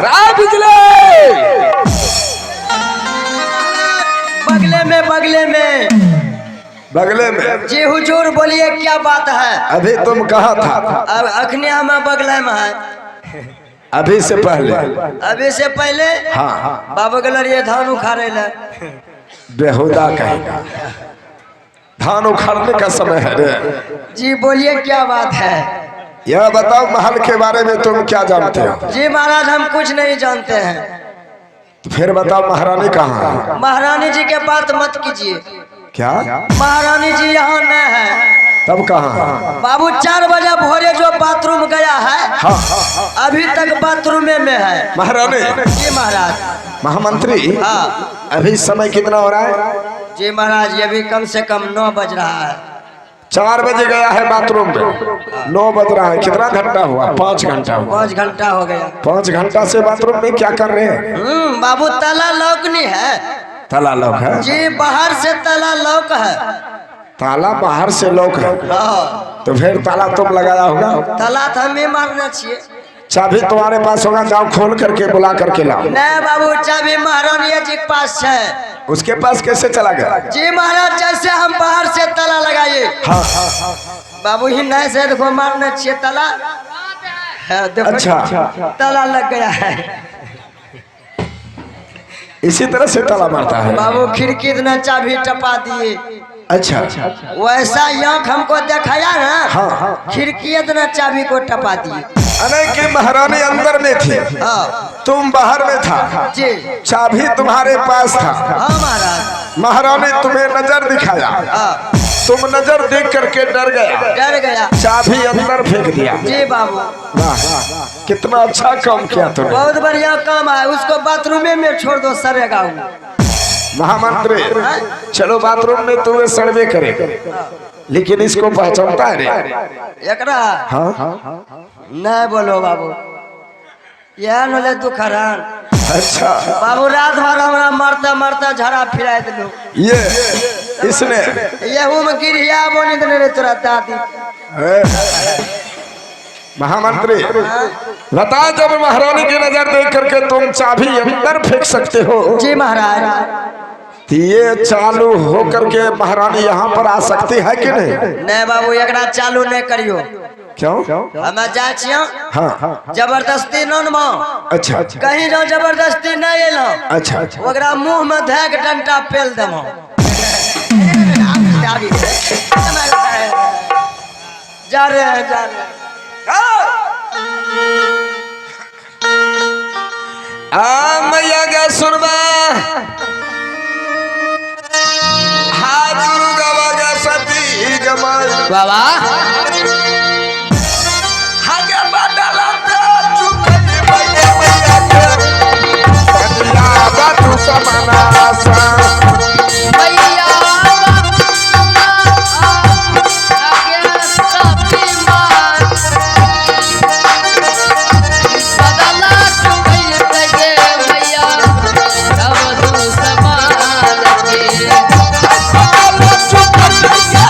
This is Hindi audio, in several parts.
राय बिजले बगले में बगले में जी हुजूर बोलिए क्या बात है। अभी तुम कहाँ था? अब अखनी हम बगले में है। अभी से पहले हाँ बाबा गलरिए धान उखाड़े ले बेहुदा कहेगा। धान उखाड़ने का समय है रे। जी बोलिए क्या बात है। यह बताओ महल के बारे में तुम क्या जानते हो? जी महाराज हम कुछ नहीं जानते हैं। तो फिर बताओ महारानी कहाँ है? महारानी जी के बात मत कीजिए। क्या? महारानी जी यहाँ न है। तब कहाँ है? बाबू 4 बजे भोरे जो बाथरूम गया है अभी तक बाथरूम में है महारानी जी महाराज। महामंत्री हाँ अभी समय कितना हो रहा है? जी महाराज ये भी कम से कम 9 बज रहा है। 4 बजे गया है बाथरूम में, 9 बज रहा है। कितना घंटा हुआ? 5 घंटा हुआ। 5 घंटा हो गया। 5 घंटा से बाथरूम में क्या कर रहे हैं? बाबू ताला लॉक नहीं है। ताला लॉक है? जी बाहर से ताला लॉक है। ताला बाहर से लॉक है तो फिर ताला तुम लगाया होगा? ताला तो हमें मारना चाहिए। चाबी तुम्हारे पास होगा, जाओ खोल करके बुला करके लाओ। नहीं बाबू चाबी महारानी जी के पास है। उसके पास कैसे चला गया? जी महाराज जैसे हम बाहर से ताला लगाइए बाबू ही नहीं से देखो मारना चाहिए ताला है। देखो अच्छा ताला लग गया है। इसी तरह से ताला मारता है बाबू खिड़की इतना चाबी टपा दिए। अच्छा वैसा आँख हमको दिखाया ना खिड़की इतना चाबी को टपा दिए। अरे कि महारानी अंदर में थी तुम बाहर में था जी चाबी तुम्हारे पास था। हाँ महाराज। महारानी तुम्हें नजर दिखाया तुम नजर देख करके डर गया चाबी अंदर फेंक दिया। जी बाबू कितना अच्छा काम किया तुमने। बहुत बढ़िया काम है। उसको बाथरूम में छोड़ दो सरेगा। महामंत्री चलो बाथरूम में तुम्हें सड़वे करे लेकिन इसको पहचानता है रे? एकरा नहीं बोलो बाबू यह नले दुख हरान। अच्छा बाबू रात भर हमारा मरता मरता झड़ा फिरा दिलो। ये इसने ये गिरिया बोनी रे तोरा दादी। महामंत्री बता जब महारानी की नजर देख करके तुम चाबी अंदर फेंक सकते हो जी महाराज तो ये चालू हो करके महारानी यहाँ पर आ सकती है कि नहीं? नहीं बाबू एकरा चालू नहीं करियो। क्यों? हम जा छियो हाँ जबरदस्ती नन में। अच्छा कहीं जो जबरदस्ती नहीं एलो अच्छा ओकरा मुंह में धै के डंटा पेल देमो। जा रे मैया गे सुनबा हाजुर गवा गे सती गमाल बाबा हागे बदला पे चुकली मैया के कन्या बातु समाना सा मैया आगे सती मान बदला चुकल लगे मैया अब तू समान के चुकली मैया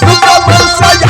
तू सब सया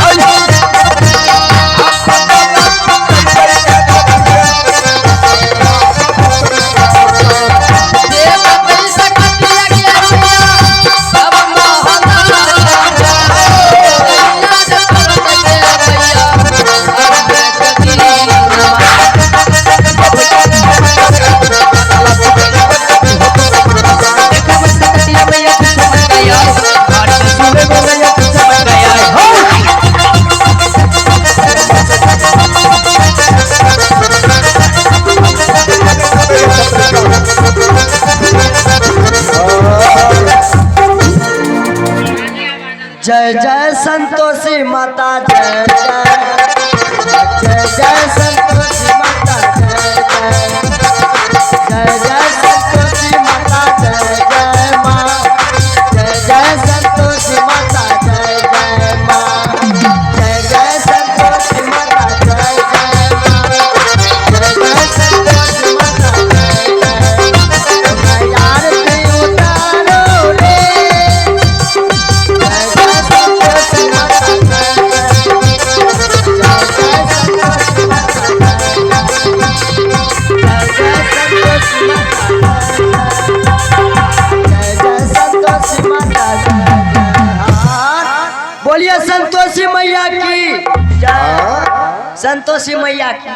संतोषी मैया की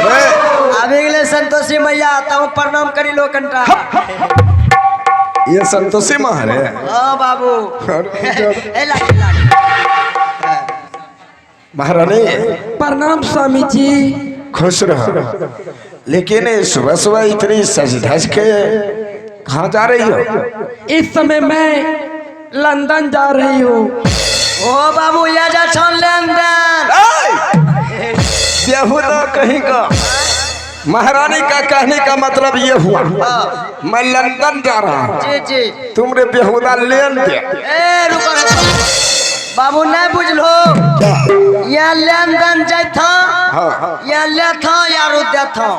अरे अभी गले संतोषी मैया आता हूँ प्रणाम करी लो कंटा। ये संतोषी माँ है हाँ बाबू ए लागी लागी। महारानी प्रणाम स्वामी जी। खुश रहो। लेकिन सुबह सुबह इतनी सज धज के कहाँ जा रही हो? इस समय मैं लंदन जा रही हूँ। ओ बाबू या जा छन लंदन। बेहुदा कहीं का। महारानी का कहने का मतलब ये हुआ मैं लंदन जा रहा हूँ, जी जी। तुमने बेहुदा लेन दे। ए रुको रुको। बाबू नहीं बुझलो या लंदन जाय था हाँ। या ले था या रुद्या था।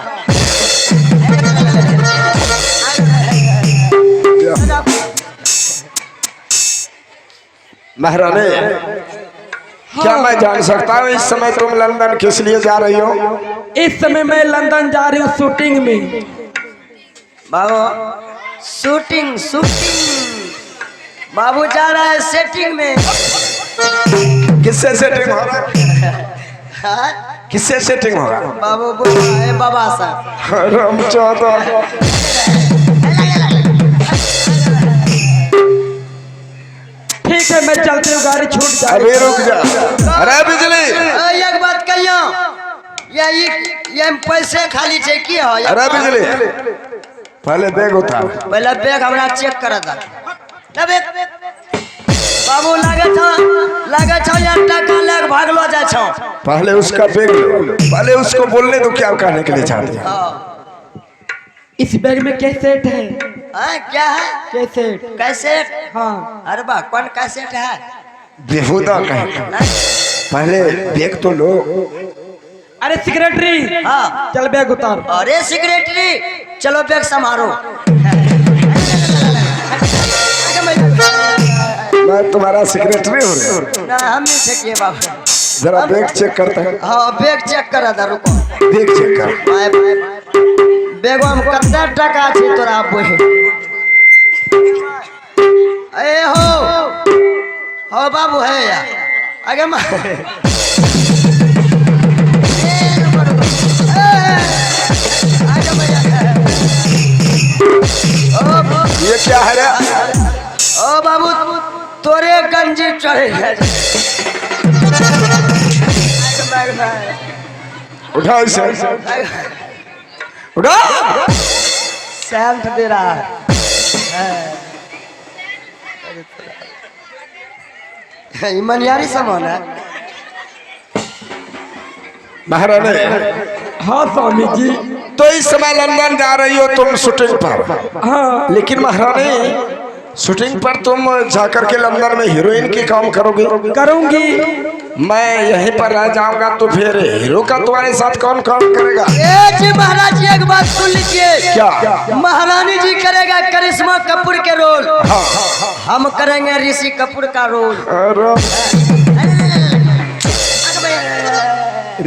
महारानी क्या मैं जान सकता हूँ इस समय तुम लंदन किस लिए जा रही हो? इस समय मैं लंदन जा रही हूँ शूटिंग में। बाबू शूटिंग शूटिंग। बाबू जा रहा है सेटिंग में। किससे सेटिंग होगा? हाँ? किससे सेटिंग होगा? बाबू बोल रहा है बाबा साहब। रामचंद्र ठीक है मैं चलती हूँ, गाड़ी छूट जाए। अभी रुक जा। अरे बिजली एक बात कहियो ये पैसे खाली छे की हो? अरे बिजली पहले बैग उतार। पहले बैग हमरा चेक कर दा। बाबू लागे छो या टका लेके भागलो जाय छो। पहले उसका बैग लो। पहले उसको बोलने दो क्या कहने के लिए चाहते हैं। इस बैग में कैसेट है। हाँ क्या है? कैसेट। कैसेट? हाँ। अरे बा कौन कैसेट है? बेहुदा कहीं। पहले बैग तो लो। अरे सेक्रेटरी हाँ। चल बैग उतार। अरे सेक्रेटरी चलो बैग संभालो। मैं तुम्हारा सेक्रेटरी हो रहा। ना हम नहीं छकिए बाबू। जरा बैग चेक करता है। हाँ बैग चेक कर दा रुको। बैग चेक कर। बैग में कितना टका छे तोरा बोहे? ए हो बाबू है या आगे मा ये क्या है रे? ओ बाबू तोरे गंजी चढ़े है। उठा इसे। उठा। सेंट दे रहा है। ईमानदारी सामान है। महारानी हाँ स्वामी जी। तो इस समय लंदन जा रही हो तुम शूटिंग पर। हाँ। लेकिन महारानी शूटिंग पर तुम जाकर के लंदन में हीरोइन के काम करोगे? करूंगी। मैं यहीं पर रह जाऊंगा तो फिर हीरो का तुम्हारे साथ कौन काम करेगा? ए जी महाराज जी एक बात सुन लीजिए। क्या? महारानी जी करेगा करिश्मा कपूर के रोल। हाँ। हम करेंगे ऋषि कपूर का रोल।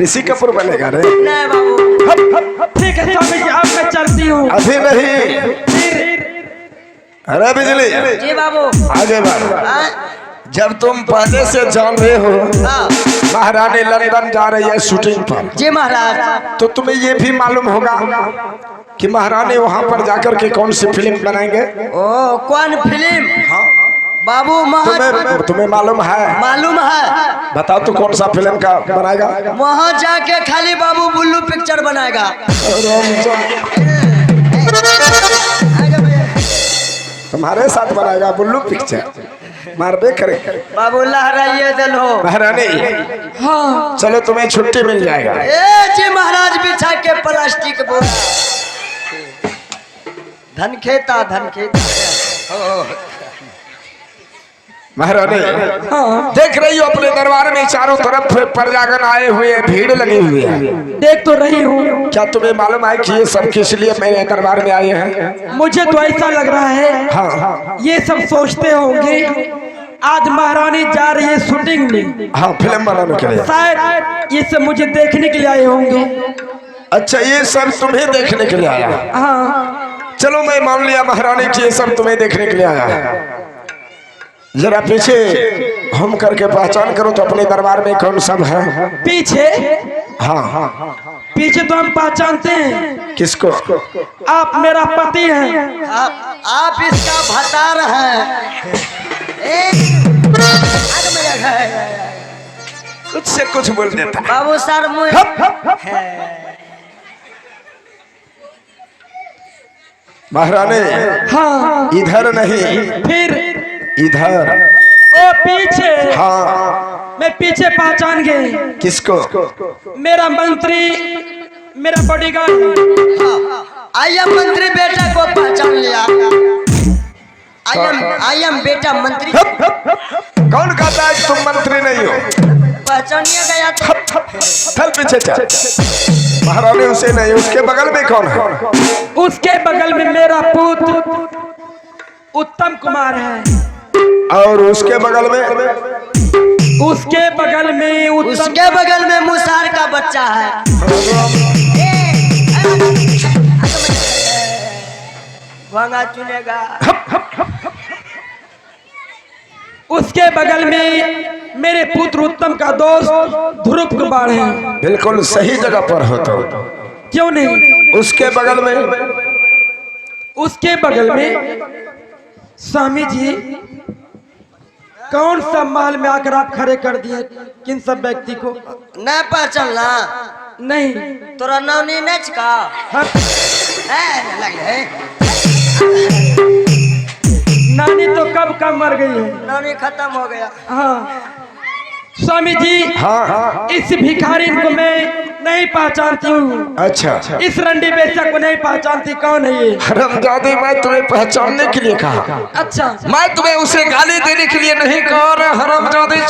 ऋषि कपूर बनेगा रे? नहीं बाबू। ठीक है स्वामी जी अब मैं चलती हूँ। अभी नहीं। अरे बिजली जी बाबू। आगे बढ़। हाँ? जब तुम पहले से जान रहे हो हाँ। महारानी लंदन जा रही है शूटिंग पर, जी महाराज। तो तुम्हें ये भी मालूम होगा कि महारानी वहाँ पर जाकर के कौन सी फिल्म बनाएंगे? ओ कौन फिल्म? हाँ। बाबू तुम्हें मालूम है? मालूम है। बताओ तो कौन सा फिल्म का बनाएगा? वहाँ जाके खाली बाबू बुल्लू पिक्चर बनाएगा। तुम्हारे साथ बनाएगा बुल्लू पिक्चर? मारबे करे। बाबू लहराइए दिल हो। महारानी हाँ। चलो तुम्हें छुट्टी मिल जाएगा। ए जी महाराज बिछा के प्लास्टिक बोरा। धन खेता धन खेता। महारानी हाँ। देख रही हो अपने दरबार में चारों तरफ प्रजागण आए हुए, भीड़ लगी हुई है। देख तो रही हूँ। क्या तुम्हें मालूम है कि ये सब किस लिए मेरे दरबार में आए हैं? मुझे तो ऐसा लग रहा है हाँ। ये सब सोचते होंगे आज महारानी जा रही है शूटिंग में। हाँ फिल्म बनाने के लिए। शायद ये सब मुझे देखने के लिए आए होंगे। अच्छा ये सब तुम्हें देखने के लिए आया? हाँ। चलो मैं मान लिया महारानी कि ये सब तुम्हें देखने के लिए आया है। जरा पीछे घूम करके पहचान करो तो अपने दरबार में कौन सब है। पीछे हाँ हाँ पीछे तो हम पहचानते हैं, किसको? आप मेरा पति हैं। आप इसका भतार हैं। कुछ से कुछ बोल देता है। बाबू सर मुझे महारानी हाँ इधर नहीं, फिर इधर। ओ पीछे। हाँ मैं पीछे पहचान गए, किसको? मेरा मंत्री, मेरा बॉडीगार्ड। आई मंत्री बेटा को पहचान लिया। आई एम बेटा मंत्री। कौन कहता है कि तुम मंत्री नहीं हो? पहचानिए गया तो चल पीछे चल। महारानी उसे नहीं, उसके बगल में कौन है? उसके बगल में मेरा पुत्र उत्तम कुमार है। और उसके बगल में? उसके बगल में उसके बगल में मुसार का बच्चा है। भांगा चुनेगा। उसके बगल में मेरे पुत्र उत्तम का दोस्त ध्रुव कुमार है। बिल्कुल सही जगह पर हो तो। क्यों नहीं? उसके बगल में? उसके बगल में स्वामी जी कौन सा महल में आकर आप खड़े कर दिए किन सब व्यक्ति को? नहीं पहचानला? नहीं। तोरा नाम नहीं नच का? हाँ। लग है नानी तो कब कब मर गई है। नानी खत्म हो गया। हाँ स्वामी जी। हाँ हाँ इस भिखारी को मैं नहीं पहचानती हूँ। अच्छा। इस रंडी बेचा को नहीं पहचानती। कौन है ये? हरामजादी, मैं तुम्हें पहचानने के लिए कहा। अच्छा। मैं तुम्हें उसे गाली देने के लिए नहीं कह रहा। हरामजादी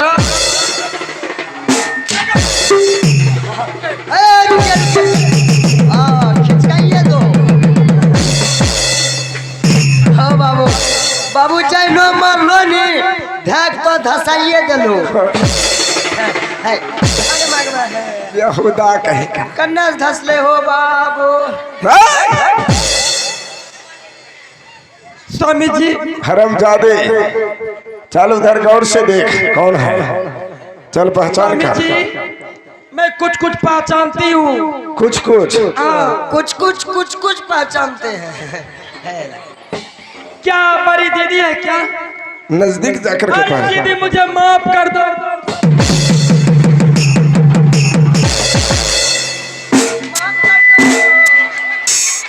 खिंचकाइए दो। हाँ बाबू, बाबू चाहे नो मार लो नहीं, धक तो धसाइए दिलो। यहूदा कहेगा। कन्ना धसले हो बाबू। स्वामी जी। हरामजादे, चल उधर गौर से देख कौन है। चल पहचान स्वामी जी कर। मैं कुछ कुछ पहचानती हूँ। कुछ कुछ? हाँ। कुछ पहचानते हैं। क्या बड़ी दीदी है क्या? नजदीक जाकर के अरे पहचान। दीदी मुझे माफ कर दो।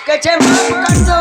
कैसे माफ कर दो।